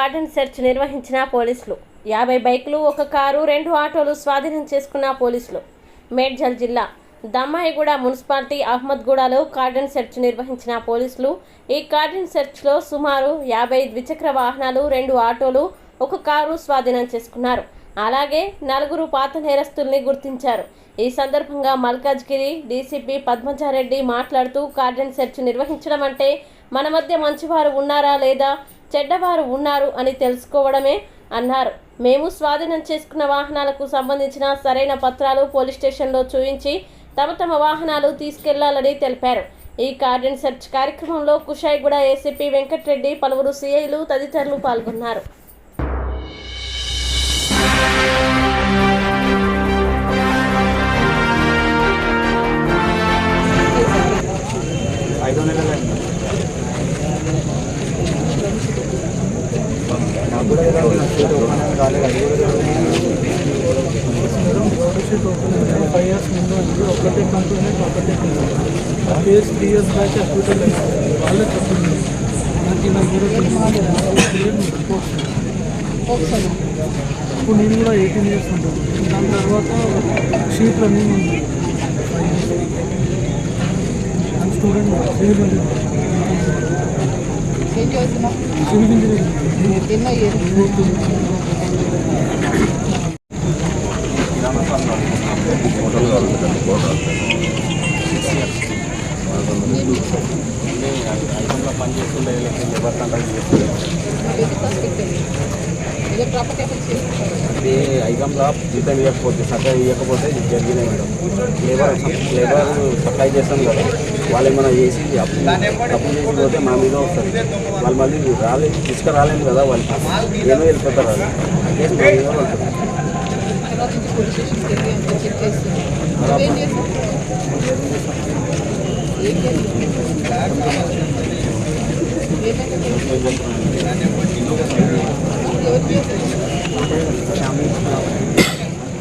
Cordon search నిర్వహించిన పోలీసులు 50 బైకులు, 1 కారు, 2 ఆటోలు స్వాధీనం చేసుకున్న పోలీసులు. మేడ్చల్ జిల్లా దమ్మాయిగూడ మున్సిపాలిటీ అహ్మద్గూడలో కార్డన్ సెర్చ్ నిర్వహించిన పోలీసులు ఈ కార్డన్ సెర్చ్లో సుమారు 50 ద్విచక్ర వాహనాలు, 2 ఆటోలు, 1 కారు స్వాధీనం చేసుకున్నారు. అలాగే 4 పాత నేరస్తుల్ని గుర్తించారు. ఈ సందర్భంగా మల్కాజ్గిరి డీసీపీ పద్మజారెడ్డి మాట్లాడుతూ కార్డన్ సెర్చ్ నిర్వహించడం అంటే మన మధ్య మంచివారు ఉన్నారా లేదా చెడ్డవారు ఉన్నారు అని తెలుసుకోవడమే అన్నారు. మేము స్వాధీనం చేసుకున్న వాహనాలకు సంబంధించిన సరైన పత్రాలు పోలీస్ స్టేషన్లో చూయించి తమ వాహనాలు తీసుకెళ్లాలని తెలిపారు. ఈ కార్డన్ సెర్చ్ కార్యక్రమంలో కుషాయిగూడ ఏసీపీ వెంకటరెడ్డి, పలువురు సీఐలు తదితరులు పాల్గొన్నారు. ఒకటే company case 3 years back hospital వాళ్ళే చెప్పింది. ఇప్పుడు నేను కూడా 18 years ఉంటాను. దాని తర్వాత షీట్ రన్నింగ్ ఉంది. స్టూడెంట్ సివిల్ పనిచేస్తుండే లేబర్ కాంట్రాక్ట్ ఇది ఐకంలో జీతం ఇవ్వకపోతే సప్లై ఇవ్వకపోతే ఇది జరిగినాయి మేడం. లేబర్ సప్లై చేస్తాం కదా, వాళ్ళు ఏమైనా చేసి అప్పు చేసి పోతే మా మీద వస్తుంది. వాళ్ళు మళ్ళీ తీసుకురాలేము కదా, వాళ్ళు ఏమో వెళ్ళిపోతారు. వాళ్ళు కేసు మా మీద పడుతుంది.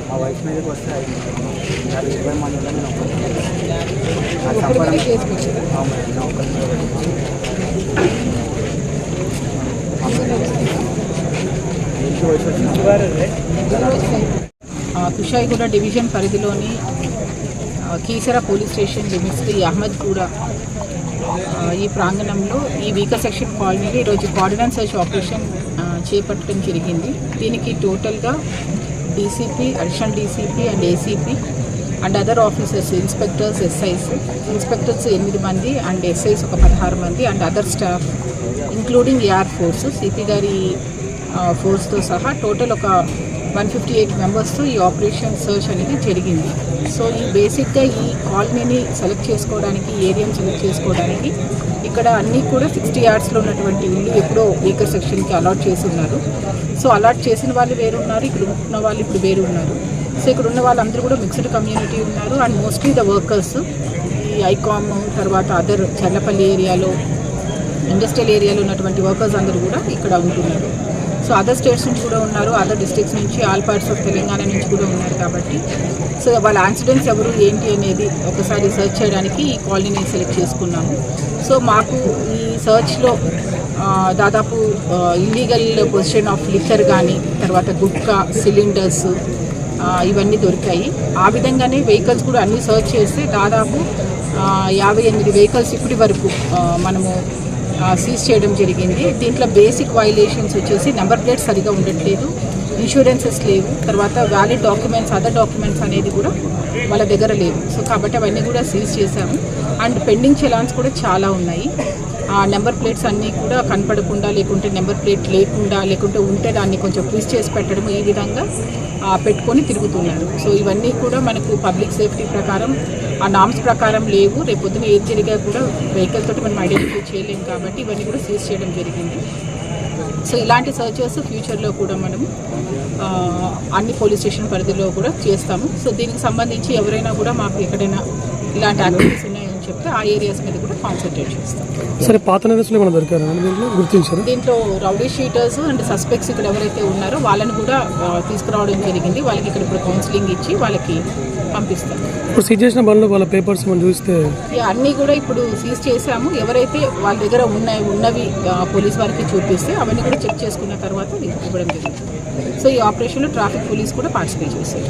మా వైఫ్ మీదకి వస్తే 20 మందిలో నేను కుషాయిగూడ డివిజన్ పరిధిలోని కీసర పోలీస్ స్టేషన్ లిమిట్స్ ఈ అహ్మద్గూడ ఈ ప్రాంగణంలో ఈ వీకర్ సెక్షన్ కాలనీలో ఈరోజు కార్డన్ సెర్చ్ ఆపరేషన్ చేపట్టడం జరిగింది. దీనికి టోటల్గా DCP, additional DCP and ACP and other officers, inspectors, SIs, inspectors 8 మంది అండ్ ఎస్ఐస్ ఒక 16 మంది and other staff including AR force, CP గారి ఫోర్స్తో సహా టోటల్ ఒక 158 మెంబర్స్తో ఈ ఆపరేషన్ సర్చ్ అనేది జరిగింది. సో ఈ బేసిక్గా ఈ కాలనీని సెలెక్ట్ చేసుకోవడానికి, ఏరియాని సెలెక్ట్ చేసుకోవడానికి ఇక్కడ అన్నీ కూడా 60 yardsలో ఉన్నటువంటి ఇల్లు ఎప్పుడో వీకర్ సెక్షన్కి అలాట్ చేసి ఉన్నారు. సో అలాట్ చేసిన వాళ్ళు వేరు ఉన్నారు, ఇక్కడ ఉన్న వాళ్ళు ఇప్పుడు వేరు ఉన్నారు. సో ఇక్కడ ఉన్న వాళ్ళందరూ కూడా మిక్స్డ్ కమ్యూనిటీ ఉన్నారు అండ్ మోస్ట్లీ ద వర్కర్స్ ఈ ఐకామ్ తర్వాత అదర్ చల్లపల్లి ఏరియాలో, ఇండస్ట్రియల్ ఏరియాలో ఉన్నటువంటి వర్కర్స్ అందరూ కూడా ఇక్కడ ఉంటున్నారు. సో అదర్ స్టేట్స్ నుంచి కూడా ఉన్నారు, అదర్ డిస్ట్రిక్ట్స్ నుంచి, ఆల్ పార్ట్స్ ఆఫ్ తెలంగాణ నుంచి కూడా ఉన్నారు. కాబట్టి సో వాళ్ళ యాక్సిడెంట్స్ ఎవరు ఏంటి అనేది ఒకసారి సర్చ్ చేయడానికి ఈ కాలనీని సెలెక్ట్ చేసుకున్నాము. సో మాకు ఈ సర్చ్లో దాదాపు ఇల్లీగల్ పొజిషన్ ఆఫ్ లిక్కర్ కానీ, తర్వాత గుట్కా, సిలిండర్స్ ఇవన్నీ దొరికాయి. ఆ విధంగానే వెహికల్స్ కూడా అన్నీ సర్చ్ చేస్తే దాదాపు 58 వెహికల్స్ ఇప్పటి వరకు మనము సీజ్ చేయడం జరిగింది. దీంట్లో బేసిక్ వైలేషన్స్ వచ్చేసి నెంబర్ ప్లేట్స్ సరిగా ఉండట్లేదు, ఇన్సూరెన్సెస్ లేవు, తర్వాత వ్యాలిడ్ డాక్యుమెంట్స్, అదర్ డాక్యుమెంట్స్ అనేది కూడా వాళ్ళ దగ్గర లేవు. సో కాబట్టి అవన్నీ కూడా సీజ్ చేశాము. అండ్ పెండింగ్ చలాన్స్ కూడా చాలా ఉన్నాయి. ఆ నెంబర్ ప్లేట్స్ అన్నీ కూడా కనపడకుండా, లేకుంటే నెంబర్ ప్లేట్ లేకుండా, లేకుంటే ఉంటే దాన్ని కొంచెం ట్విస్ట్ చేసి పెట్టడం, ఈ విధంగా పెట్టుకొని తిరుగుతున్నారు. సో ఇవన్నీ కూడా మనకు పబ్లిక్ సేఫ్టీ ప్రకారం, ఆ నామ్స్ ప్రకారం లేవు. రేపొద్దున ఏది జరిగా కూడా వెహికల్ తోటి మనం ఐడెంటిఫై చేయలేము కాబట్టి ఇవన్నీ కూడా సీజ్ చేయడం జరిగింది. సో ఇలాంటి సర్చెస్ ఫ్యూచర్లో కూడా మనం అన్ని పోలీస్ స్టేషన్ పరిధిలో కూడా చేస్తాము. సో దీనికి సంబంధించి ఎవరైనా కూడా మాకు ఎక్కడైనా ఇలాంటి యాక్టివిటీస్ ఉన్నాయని చెప్తే ఆ ఏరియాస్ మీద కూడా కాన్సన్ట్రేట్ చేస్తాం. సరే, పాత నేరస్తులు ఏమైనా దొరికారా దీంట్లో గుర్తించారు? దీంట్లో రౌడీ షీటర్స్ అండ్ సస్పెక్ట్స్ ఇక్కడ ఎవరైతే ఉన్నారో వాళ్ళని కూడా తీసుకురావడం జరిగింది. వాళ్ళకి ఇక్కడ ఇప్పుడు కౌన్సిలింగ్ ఇచ్చి వాళ్ళకి పంపిస్తాం. ఇప్పుడు సీజ్ చేసిన బండ్లు వాళ్ళ పేపర్స్ మనం చూస్తే అన్నీ కూడా ఇప్పుడు సీజ్ చేశాము. ఎవరైతే వాళ్ళ దగ్గర ఉన్నవి పోలీస్ వారికి చూపిస్తే అవన్నీ కూడా చెక్ చేసుకున్న తర్వాత ఇవ్వడం జరుగుతుంది. సో ఈ ఆపరేషన్లో ట్రాఫిక్ పోలీస్ కూడా పార్టిసిపేట్ చేశారు.